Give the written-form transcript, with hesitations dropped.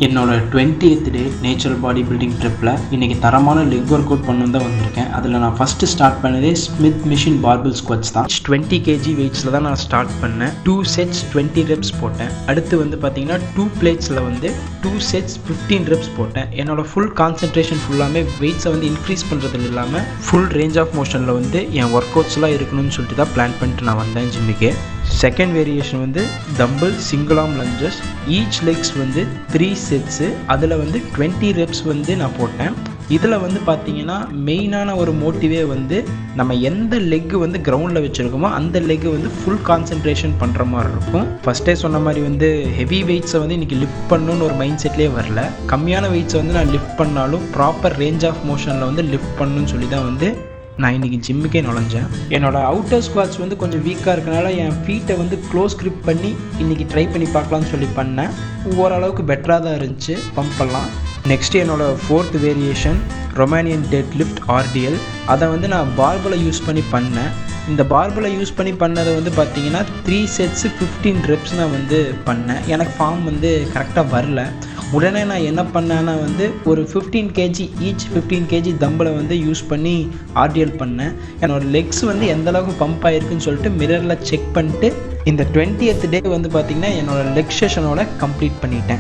என்னோட 20th டே natural body building ட்ரிப்பில் இன்றைக்கி தரமான லெக் ஒர்க் அவுட் பண்ணணும் தான் வந்திருக்கேன். அதில் நான் ஃபஸ்ட்டு ஸ்டார்ட் பண்ணதே ஸ்மித் மிஷின் பார்பிள் ஸ்குவாட்ஸ் தான். 20 kg வெயிட்ஸில் தான் நான் ஸ்டார்ட் பண்ணேன். 2 sets 20 reps போட்டேன். அடுத்து வந்து பார்த்தீங்கன்னா 2 plates-ல வந்து 2 sets 15 reps போட்டேன். என்னோட ஃபுல் கான்சன்ட்ரேஷன் ஃபுல்லாமே வெயிட்ஸை வந்து இன்க்ரீஸ் பண்ணுறது இல்லாமல் ஃபுல் ரேஞ்ச் ஆஃப் மோஷனில் வந்து என் ஒர்க் அவுட்ஸ்லாம் இருக்கணும்னு சொல்லிட்டு தான் பிளான் பண்ணிட்டு நான் வந்தேன் ஜிம்முக்கு. செகண்ட் வேரியேஷன் வந்து dumbbell single arm lunges. Each legs வந்து 3 sets. அதில் வந்து 20 reps வந்து நான் போட்டேன். இதில் வந்து பார்த்தீங்கன்னா மெயினான ஒரு மோட்டிவே வந்து நம்ம எந்த லெக்கு வந்து கிரவுண்டில் வச்சுருக்கோமோ அந்த லெக்கு வந்து ஃபுல் கான்சன்ட்ரேஷன் பண்ணுற மாதிரி இருக்கும். ஃபஸ்ட்டே சொன்ன மாதிரி வந்து ஹெவி வெயிட்ஸை வந்து இன்றைக்கி லிஃப்ட் பண்ணணுன்னு ஒரு மைண்ட் செட்லேயே வரல. கம்மியான வெயிட்ஸை வந்து நான் லிஃப்ட் பண்ணாலும் ப்ராப்பர் ரேஞ்ச் ஆஃப் மோஷனில் வந்து லிஃப்ட் பண்ணணும்னு சொல்லி தான் வந்து நான் இன்றைக்கி ஜிம்முக்கே நுழைஞ்சேன். என்னோடய அவுட்டர் ஸ்குவாட்ஸ் வந்து கொஞ்சம் வீக்காக இருக்கனால என் ஃபீட்டை வந்து க்ளோஸ் கிரிப் பண்ணி இன்றைக்கி ட்ரை பண்ணி பார்க்கலான்னு சொல்லி பண்ணேன். ஓரளவுக்கு பெட்டராக தான் இருந்துச்சு பம்பெல்லாம். நெக்ஸ்ட்டு என்னோடய 4th variation Romanian dead lift RDL. அதை வந்து நான் பார்பலை யூஸ் பண்ணி பண்ணேன். இந்த பார்பலை யூஸ் பண்ணி பண்ணதை வந்து பார்த்தீங்கன்னா 3 sets 15 reps நான் வந்து பண்ணேன். எனக்கு ஃபார்ம் வந்து கரெக்டாக வரல. உடனே நான் என்ன பண்ணேன்னா வந்து ஒரு 15 kg ஈச் 15 kg தம்பில் வந்து யூஸ் பண்ணி RDL பண்ணேன். என்னோடய லெக்ஸ் வந்து எந்தளவுக்கு பம்ப் ஆகிருக்குன்னு சொல்லிட்டு மிரரில் செக் பண்ணிட்டு இந்த 20th டே வந்து பார்த்திங்கன்னா என்னோடய லெக் செஷனோட கம்ப்ளீட் பண்ணிட்டேன்.